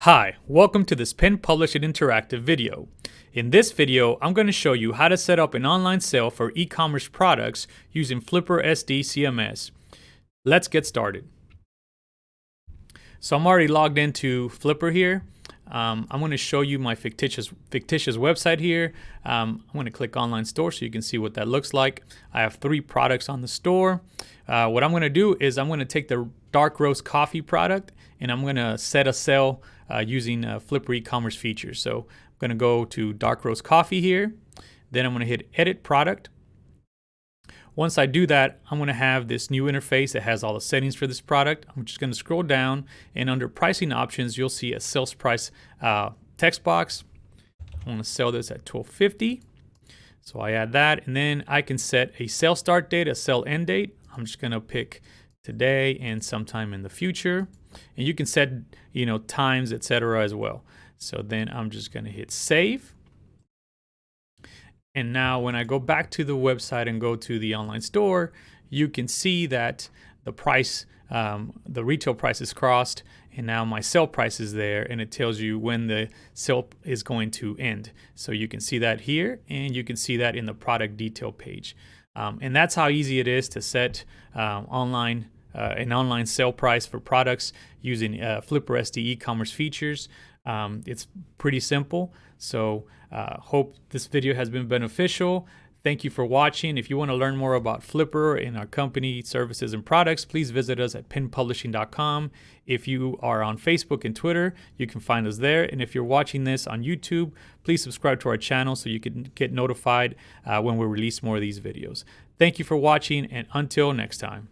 Hi, welcome to this Pen Publish and Interactive video. In this video, I'm going to show you how to set up an online sale for e-commerce products using FlipperSD CMS. Let's get started. So I'm already logged into Flipper here. I'm going to show you my fictitious website here. I'm going to click online store so you can see what that looks like. I have 3 products on the store. What I'm going to do is I'm going to take the dark roast coffee product and I'm going to set a sale using Flipper e-commerce features. So I'm going to go to dark roast coffee here. Then I'm going to hit edit product. Once I do that, I'm going to have this new interface that has all the settings for this product. I'm just going to scroll down, and under pricing options, you'll see a sales price text box. I want to sell this at $12.50. So I add that, and then I can set a sale start date, a sale end date. I'm just going to pick today and sometime in the future. And you can set, times, etc. as well. So then I'm just going to hit save. And now when I go back to the website and go to the online store, you can see that the price, the retail price is crossed, and now my sale price is there, and it tells you when the sale is going to end. So you can see that here, and you can see that in the product detail page. And that's how easy it is to set an online sale price for products using FlipperSD e-commerce features. It's pretty simple. So hope this video has been beneficial. Thank you for watching. If you want to learn more about Flipper and our company services and products, please visit us at penpublishing.com. If you are on Facebook and Twitter, you can find us there. And if you're watching this on YouTube, please subscribe to our channel so you can get notified when we release more of these videos. Thank you for watching, and until next time.